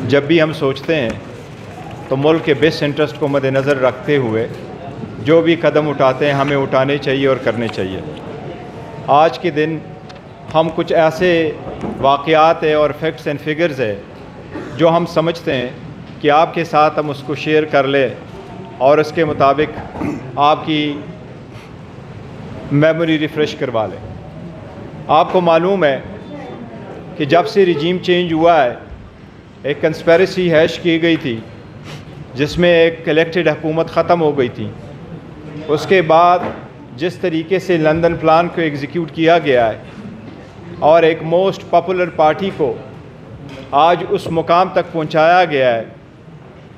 जब भी हम सोचते हैं तो मुल्क के बेस्ट इंटरेस्ट को मद्देनज़र रखते हुए जो भी कदम उठाते हैं हमें उठाने चाहिए और करने चाहिए। आज के दिन हम कुछ ऐसे वाक़यात है और फैक्ट्स एंड फिगर्स है जो हम समझते हैं कि आपके साथ हम उसको शेयर कर लें और उसके मुताबिक आपकी मेमोरी रिफ़्रेश करवा लें। आपको मालूम है कि जब से रिजीम चेंज हुआ है एक कंस्पेरेसी हैश की गई थी जिसमें एक इलेक्टेड हुकूमत ख़त्म हो गई थी। उसके बाद जिस तरीके से लंदन प्लान को एग्जीक्यूट किया गया है और एक मोस्ट पॉपुलर पार्टी को आज उस मुकाम तक पहुंचाया गया है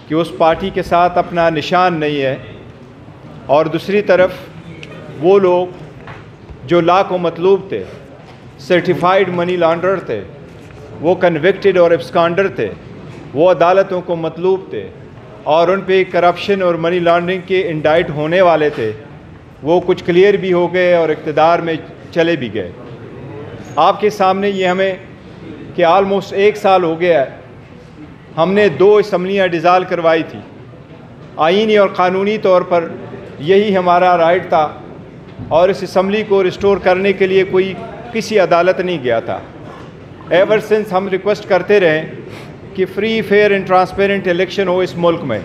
कि उस पार्टी के साथ अपना निशान नहीं है, और दूसरी तरफ वो लोग जो लाको मतलूब थे, सर्टिफाइड मनी लॉन्ड्रर थे, वो कन्विक्टेड और एब्सकॉन्डर थे, वो अदालतों को मतलूब थे और उन पे करप्शन और मनी लॉन्ड्रिंग के इंडाइट होने वाले थे, वो कुछ क्लियर भी हो गए और इक़्तिदार में चले भी गए। आपके सामने ये हमें कि आलमोस्ट 1 साल हो गया है, हमने 2 असम्बलियाँ डिज़ाल्व करवाई थी। आईनी और क़ानूनी तौर पर यही हमारा राइट था और इस असम्बली को रिस्टोर करने के लिए कोई किसी अदालत नहीं गया था। एवर सिंस हम रिक्वेस्ट करते रहे कि free fair and transparent election हो इस मुल्क में,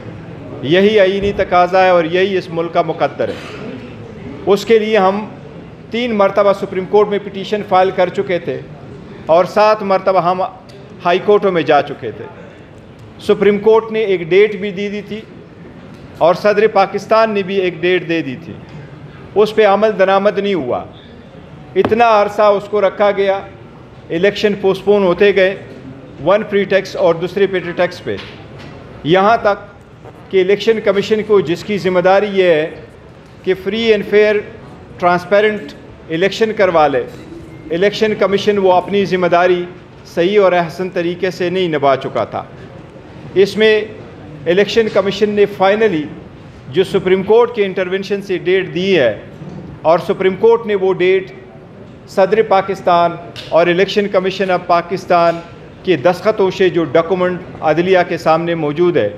यही आईनी तकाज़ा है और यही इस मुल्क का मुकद्दर है। उसके लिए हम 3 मरतबा सुप्रीम कोर्ट में पिटीशन फाइल कर चुके थे और 7 मरतबा हम हाई कोर्टों में जा चुके थे। सुप्रीम कोर्ट ने एक डेट भी दी थी और सदर पाकिस्तान ने भी एक डेट दे दी थी, उस पर अमल दरामद नहीं हुआ। इतना अरसा उसको रखा गया, इलेक्शन पोस्टपोन होते गए, वन प्रीटेक्स्ट और दूसरे प्रीटेक्स्ट पे, यहाँ तक कि इलेक्शन कमीशन को जिसकी ज़िम्मेदारी ये है कि free and fair transparent election करवा ले, इलेक्शन कमीशन वो अपनी ज़िम्मेदारी सही और अहसन तरीके से नहीं निभा चुका था। इसमें इलेक्शन कमीशन ने फाइनली जो सुप्रीम कोर्ट के इंटरवेंशन से डेट दी है और सुप्रीम कोर्ट ने वो डेट सदर पाकिस्तान और इलेक्शन कमीशन ऑफ पाकिस्तान के दस्तखतों से जो डॉक्यूमेंट अदलिया के सामने मौजूद है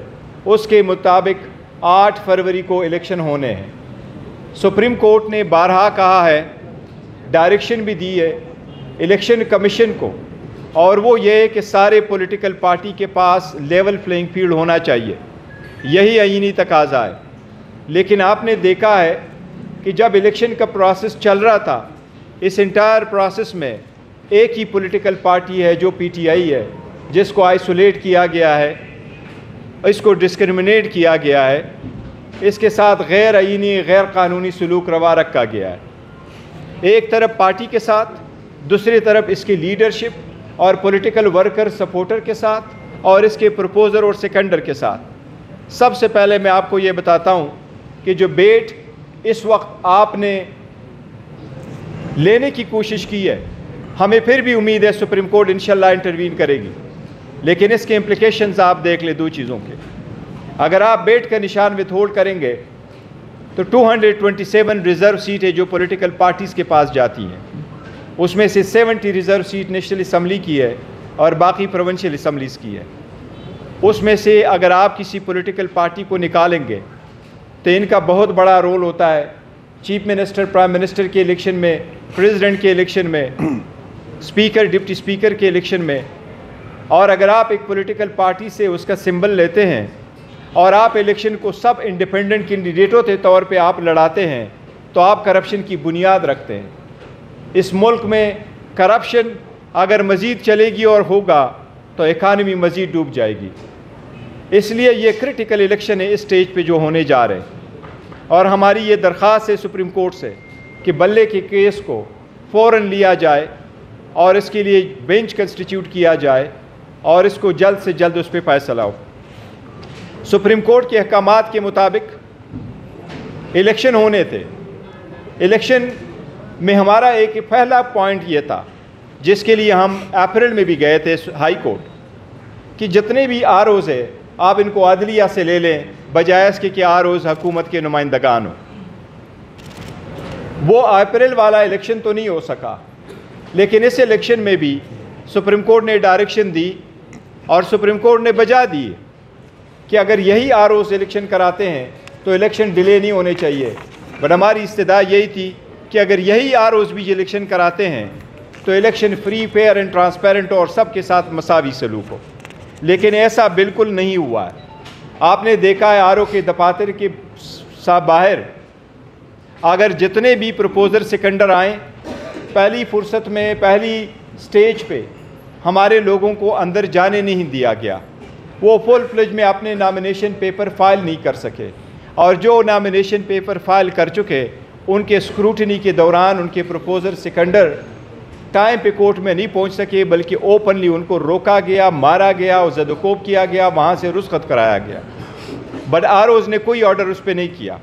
उसके मुताबिक 8 फरवरी को इलेक्शन होने हैं। सुप्रीम कोर्ट ने बारहा कहा है, डायरेक्शन भी दी है इलेक्शन कमीशन को, और वो ये है कि सारे पॉलिटिकल पार्टी के पास लेवल प्लेइंग फील्ड होना चाहिए, यही आईनी तकाज़ा है। लेकिन आपने देखा है कि जब इलेक्शन का प्रोसेस चल रहा था, इस इंटायर प्रोसेस में एक ही पॉलिटिकल पार्टी है जो पीटीआई है, जिसको आइसोलेट किया गया है, इसको डिस्क्रिमिनेट किया गया है, इसके साथ गैर आईनी गैर कानूनी सलूक रवा रखा गया है। एक तरफ पार्टी के साथ, दूसरी तरफ इसकी लीडरशिप और पॉलिटिकल वर्कर सपोर्टर के साथ और इसके प्रपोजर और सेकेंडर के साथ। सबसे पहले मैं आपको ये बताता हूँ कि जो बेट इस वक्त आपने लेने की कोशिश की है, हमें फिर भी उम्मीद है सुप्रीम कोर्ट इंशाल्लाह इंटरवीन करेगी, लेकिन इसके इम्प्लिकेशंस आप देख ले 2 चीज़ों के। अगर आप बेट का निशान विथहोल्ड करेंगे तो 227 रिज़र्व सीटें जो पॉलिटिकल पार्टीज़ के पास जाती हैं, उसमें से 70 रिज़र्व सीट नेशनल असम्बली की है और बाकी प्रोविंशियल असम्बलीज़ की है। उसमें से अगर आप किसी पॉलिटिकल पार्टी को निकालेंगे तो इनका बहुत बड़ा रोल होता है चीफ मिनिस्टर, प्राइम मिनिस्टर के इलेक्शन में, प्रेसिडेंट के इलेक्शन में, स्पीकर, डिप्टी स्पीकर के इलेक्शन में। और अगर आप एक पॉलिटिकल पार्टी से उसका सिंबल लेते हैं और आप इलेक्शन को सब इंडिपेंडेंट कैंडिडेटों के तौर पे आप लड़ाते हैं तो आप करप्शन की बुनियाद रखते हैं। इस मुल्क में करप्शन अगर मज़ीद चलेगी और होगा तो इकानमी मज़ीद डूब जाएगी। इसलिए ये क्रिटिकल इलेक्शन है इस स्टेज पे जो होने जा रहे हैं, और हमारी ये दरख्वास्त है सुप्रीम कोर्ट से कि बल्ले के केस को फ़ौरन लिया जाए और इसके लिए बेंच कंस्टिट्यूट किया जाए और इसको जल्द से जल्द उस पर फैसला हो। सुप्रीम कोर्ट के अहकामात के मुताबिक इलेक्शन होने थे। इलेक्शन में हमारा एक पहला पॉइंट ये था जिसके लिए हम अप्रैल में भी गए थे हाई कोर्ट कि जितने भी आरओज़ है आप इनको अदलिया से ले लें बजाय इसके कि आरओज़ हुकूमत के नुमाइंदगान हो। वो अप्रैल वाला इलेक्शन तो नहीं हो सका, लेकिन इस इलेक्शन में भी सुप्रीम कोर्ट ने डायरेक्शन दी اور سپریم کورٹ نے بجا دی کہ اگر یہی ROs الیکشن کراتے ہیں تو الیکشن ڈیلے نہیں ہونے چاہیے، بٹ ہماری استدعا یہی تھی کہ اگر یہی ROs بھی الیکشن کراتے ہیں تو election free, fair and transparent اور سب کے ساتھ مساوی سلوک ہو، لیکن ایسا بالکل نہیں ہوا ہے۔ آپ نے دیکھا ہے RO کے دفاتر کے باہر اگر جتنے بھی پروپوزر سیکنڈر آئیں، پہلی فرصت میں پہلی سٹیج پہ ہمارے لوگوں کو اندر جانے نہیں دیا گیا، وہ فل فلج میں اپنے نامینیشن پیپر فائل نہیں کر سکے، اور جو نامینیشن پیپر فائل کر چکے ان کے اسکروٹنی کے دوران ان کے پروپوزر سیکنڈر ٹائم پہ کورٹ میں نہیں پہنچ سکے، بلکہ اوپنلی ان کو روکا گیا، مارا گیا اور زد و کوب کیا گیا، وہاں سے رخصت کرایا گیا، بٹ ROs نے کوئی آرڈر اس پہ نہیں کیا۔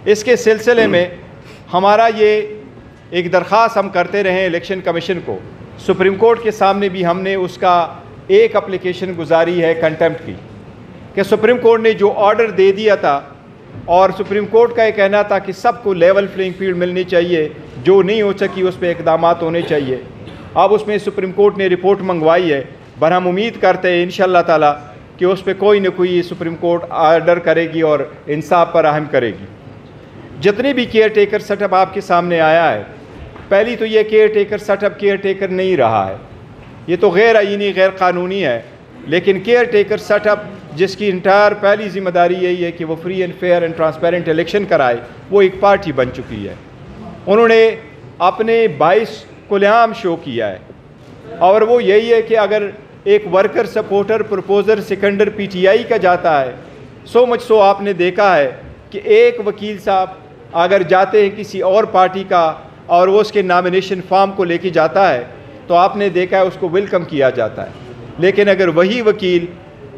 اس کے سلسلے میں ہمارا یہ ایک درخواست ہم کرتے رہے الیکشن کمیشن کو، سپریم کورٹ کے سامنے بھی ہم نے اس کا ایک اپلیکیشن گزاری ہے کنٹیمپٹ کی، کہ سپریم کورٹ نے جو آرڈر دے دیا تھا، اور سپریم کورٹ کا یہ کہنا تھا کہ سب کو لیول پلینگ فیلڈ ملنی چاہیے، جو نہیں ہو سکی اس پہ اقدامات ہونے چاہیے۔ اب اس میں سپریم کورٹ نے رپورٹ منگوائی ہے، پر ہم امید کرتے ہیں انشاءاللہ تعالیٰ کہ اس پہ کوئی نہ کوئی سپریم کورٹ آرڈر کرے گی اور انصاف پر اہم کرے گی۔ جتنے بھی کیئر ٹیکر سیٹ اپ آپ کے سامنے آیا ہے، پہلی تو یہ caretaker setup caretaker نہیں رہا ہے، یہ تو غیر آئینی غیر قانونی ہے، لیکن کیئر ٹیکر سیٹ اپ جس کی انٹائر پہلی ذمہ داری یہی ہے کہ وہ free and fair and transparent election کرائے، وہ ایک پارٹی بن چکی ہے۔ انہوں نے اپنے 22 کلیعام شو کیا ہے، اور وہ یہی ہے کہ اگر ایک ورکر سپورٹر پروپوزر سیکنڈر PTI کا جاتا ہے، سو مچ سو آپ نے دیکھا ہے کہ ایک وکیل صاحب اگر جاتے ہیں کسی اور پارٹی کا اور وہ اس کے نامینیشن فارم کو لے کے جاتا ہے تو آپ نے دیکھا ہے اس کو ویلکم کیا جاتا ہے، لیکن اگر وہی وکیل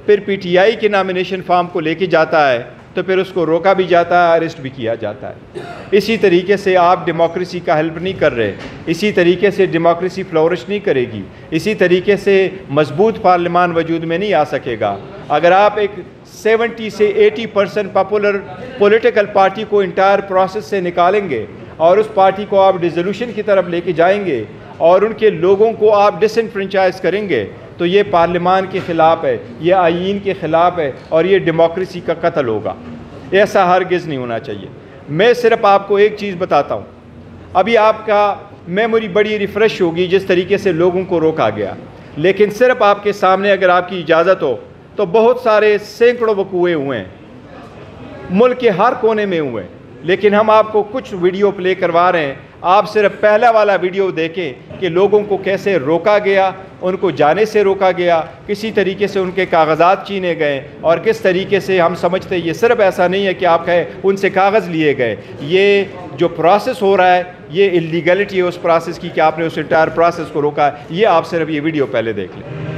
پھر PTI کے نامینیشن فارم کو لے کے جاتا ہے تو پھر اس کو روکا بھی جاتا ہے، اریسٹ بھی کیا جاتا ہے۔ اسی طریقے سے آپ ڈیموکریسی کا ہیلپ نہیں کر رہے، اسی طریقے سے ڈیموکریسی فلورش نہیں کرے گی، اسی طریقے سے مضبوط پارلیمان وجود میں نہیں آ سکے گا۔ اگر آپ ایک 70 سے 80% پاپولر پولیٹیکل پارٹی کو انٹائر پروسیس سے نکالیں گے اور اس پارٹی کو آپ ڈیزولوشن کی طرف لے کے جائیں گے اور ان کے لوگوں کو آپ ڈس انفرینچائز کریں گے تو یہ پارلیمان کے خلاف ہے، یہ آئین کے خلاف ہے اور یہ ڈیموکریسی کا قتل ہوگا۔ ایسا ہرگز نہیں ہونا چاہیے۔ میں صرف آپ کو ایک چیز بتاتا ہوں، ابھی آپ کا میموری بڑی ریفریش ہوگی جس طریقے سے لوگوں کو روکا گیا، لیکن صرف آپ کے سامنے اگر آپ کی اجازت ہو تو بہت سارے سینکڑوں وقوعے ہوئے ہیں، ملک کے ہر کونے میں ہوئے ہیں، لیکن ہم آپ کو کچھ ویڈیو پلے کروا رہے ہیں۔ آپ صرف پہلا والا ویڈیو دیکھیں کہ لوگوں کو کیسے روکا گیا، ان کو جانے سے روکا گیا، کسی طریقے سے ان کے کاغذات چھینے گئے، اور کس طریقے سے ہم سمجھتے ہیں یہ صرف ایسا نہیں ہے کہ آپ کہیں ان سے کاغذ لیے گئے، یہ جو پروسیس ہو رہا ہے یہ اللیگلٹی ہے اس پروسیس کی کہ آپ نے اس انٹائر پروسیس کو روکا ہے۔ یہ آپ صرف یہ ویڈیو پہلے دیکھ لیں۔